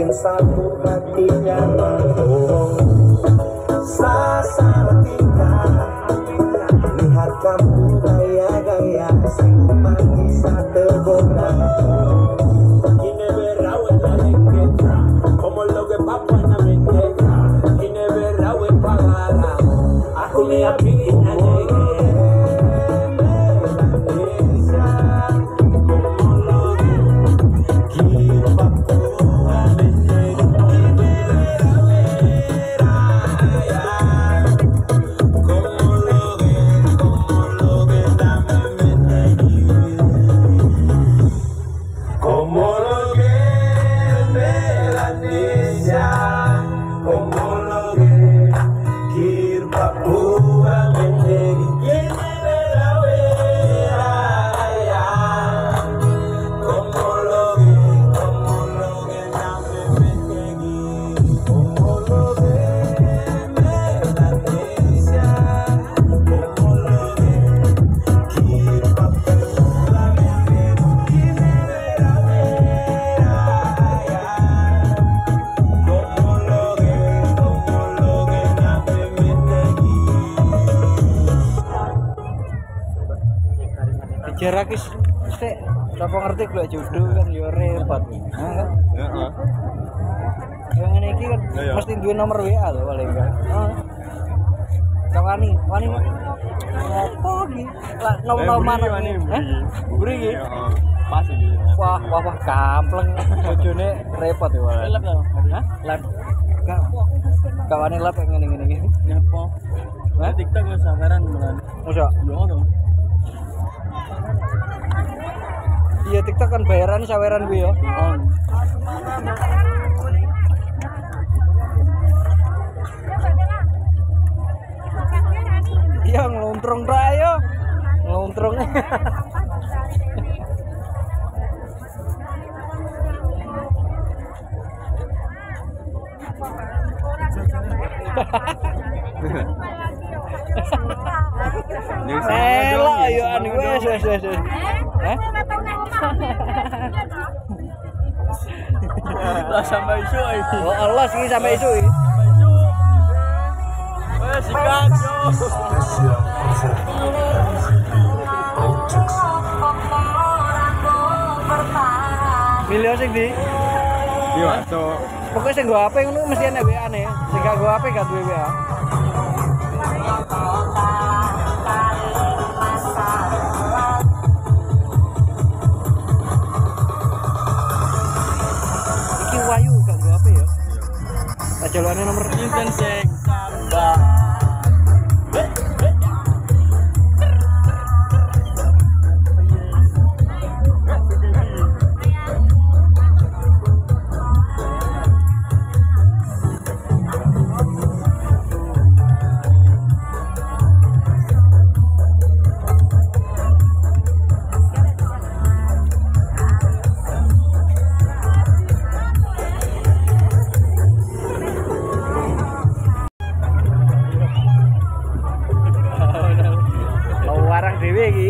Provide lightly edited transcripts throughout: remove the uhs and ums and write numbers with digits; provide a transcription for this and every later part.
bikin satu hati nyaman. Oh, sasar tinggal lihat kamu gaya-gaya siluman bisa tergoda. Tiene berrao en la lengua, como lo que papo en la mente. Tiene berrao en pagara, aku le apikin a llegue. Jarak is sik apa ngerti golek jodoh kan yo repot. Heeh. Heeh. Yang ngene iki kan Ya, ya. mesti duwe nomor WA lho paling enggak. Heeh. Kawani apa iki? Lah nomor mana wani Hah? Buri iki. Heeh. Pas iki. Wah kampleng bojone repot ya wae. Lep to. Hah? Lep. Enggak. Kawani lep ngene-ngene iki. Nyapa? Hah? TikTok wis sabaran bulan. Mosok Yo to. iya TikTok kan bayaran saweran gue ya. On. Iya ngeluntrung dah yo. Ngeluntrung. Melok yo anu wes. Hah? Lah sampai isu iki. Oh Allah sih sampai isu. Wes sikat yo. Milih sing di. Yo to. Pokoknya sing gua HP ngono mesti ana WA-ne. Sing gak gua HP gak duwe WA. Iki Wayu gak gua HP ya. Ajalane nomor Inten sing sabar. warang dhewe iki.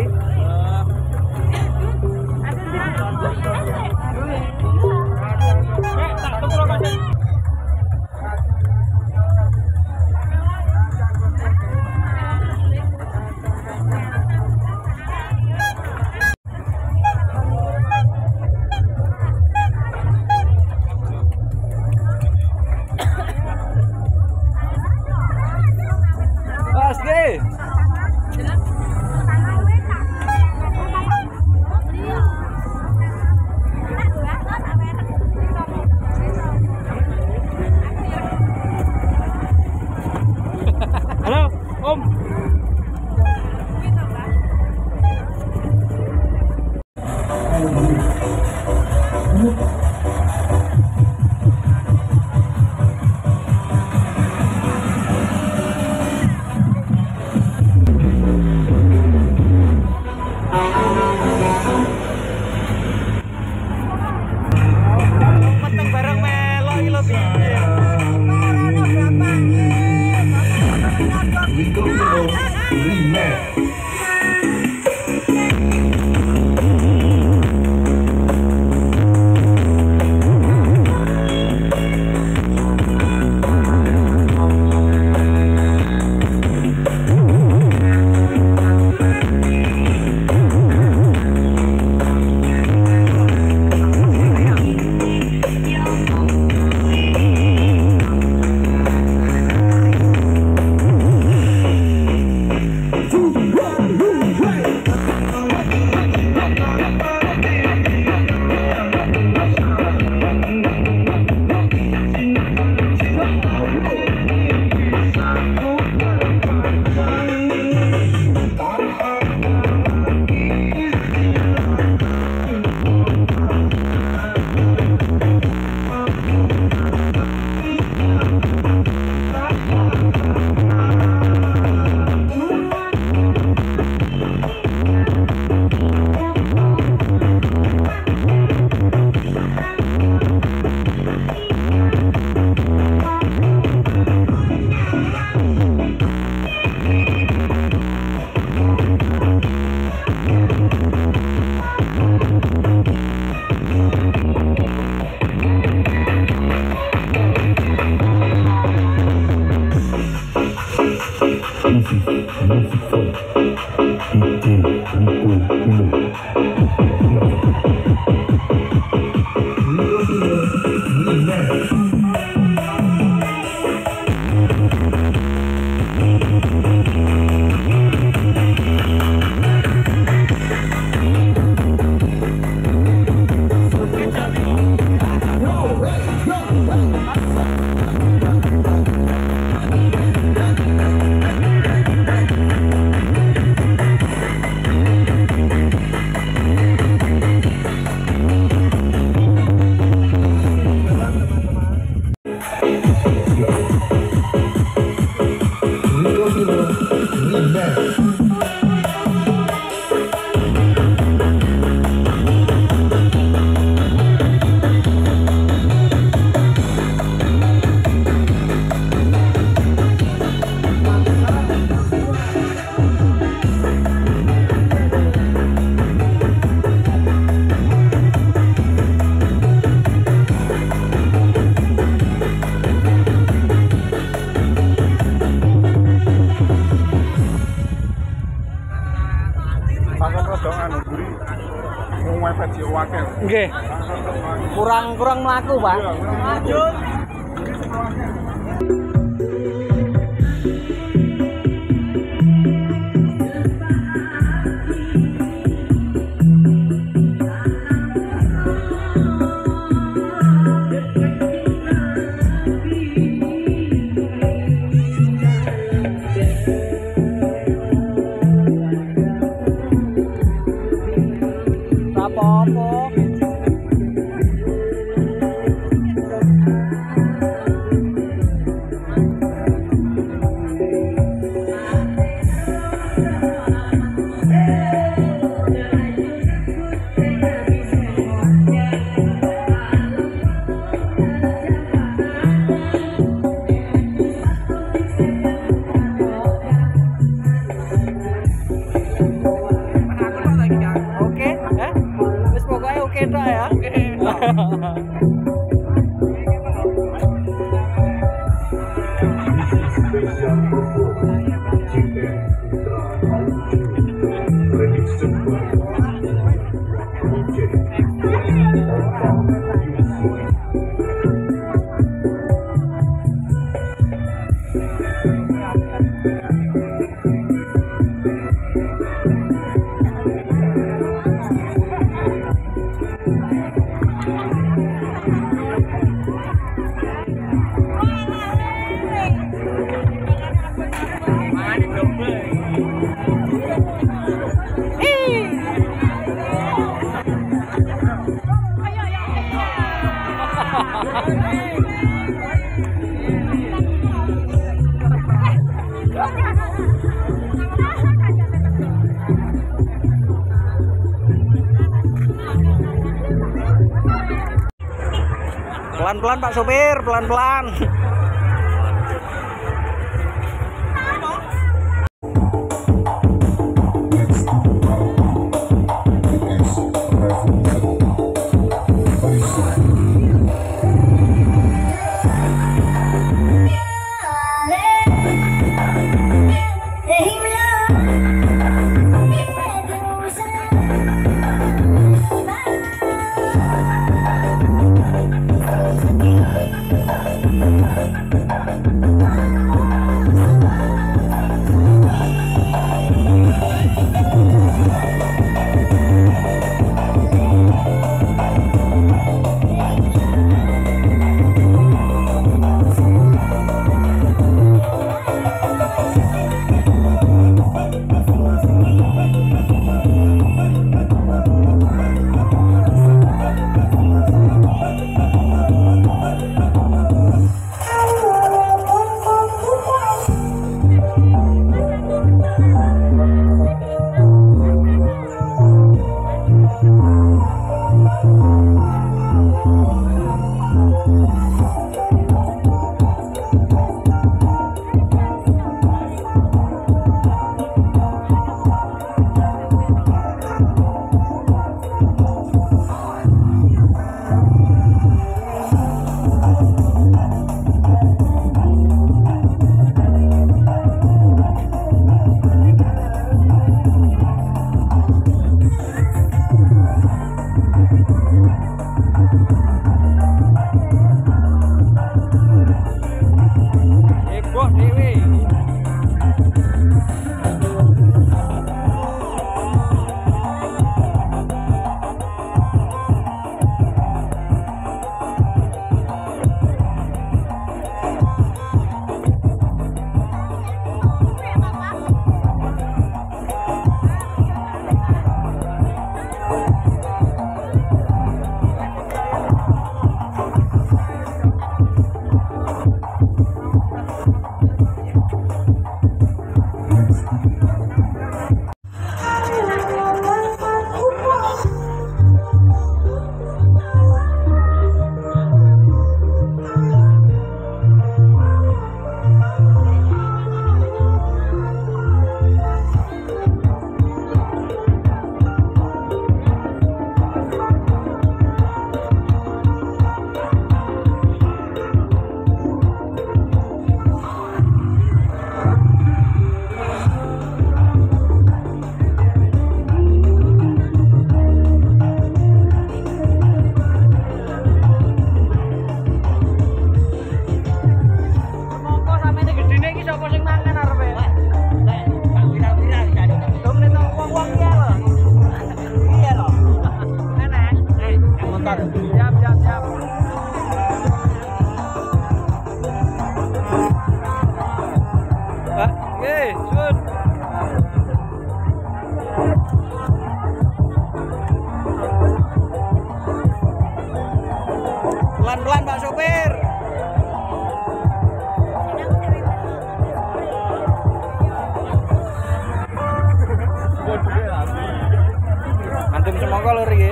iso anu buri mau mepet yo wakil. Nggih. Kurang mlaku, Pak. Lanjut. Apa-apa. Oke, wis pokoknya oke tok ya. Pelan-pelan Pak sopir, pelan-pelan. pelan-pelan Pak sopir. Antum semangka lho iki.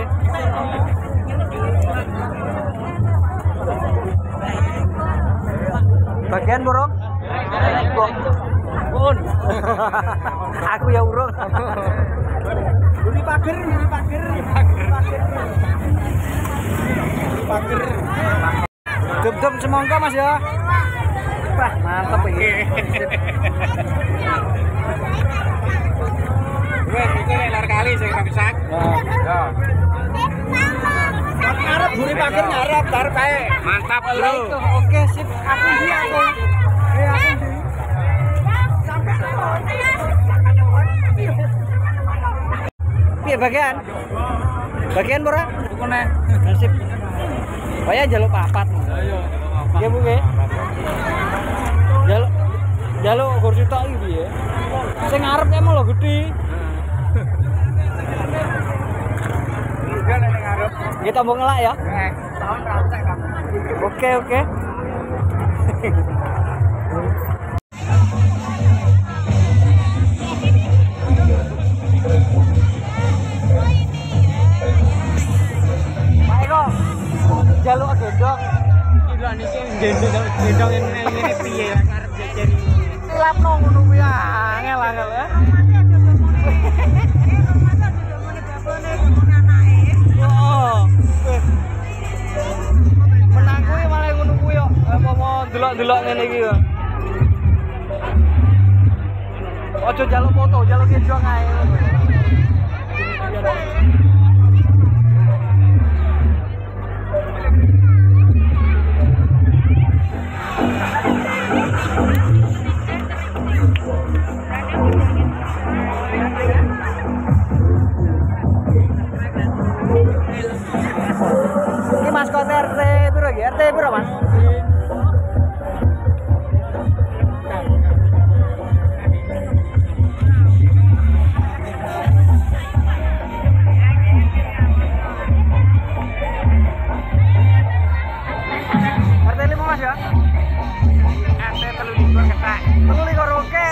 Bagian burung? Pun. Aku ya urung. Buri pager. Dum-dum semangka Mas ya. Wah, mantep iki. Wes iki lar kali sing rusak. Ya. Ngarep buri pager ngarep bar kae. Mantap, Bro. Oke, sip. Aku di aku. Piye bagian? Bagian pura? Pokoknya Nasib. Kaya jaluk papat. ayo Nggih, Bu nggih. Jaluk kursi tok iki piye? Sing ngarep emang lho gedhi. Enggak nek ngarep. Nggih tombol ngelak ya. Tahun rancak kan. Oke. Pak Eko, jaluk gendong. Ilan iki gendong ngene piye arep jajan. Silapno ngono kuwi angel ya. Oh. Menang kuwi malah ngono kuwi kok. Apa delok-delok ngene iki kok. Ojo jaluk foto, jaluk gendong ae. Ini maskot RT piro iki? RT piro, Mas? RT 5 Mas ya? RT 3 ketak. 3 oke.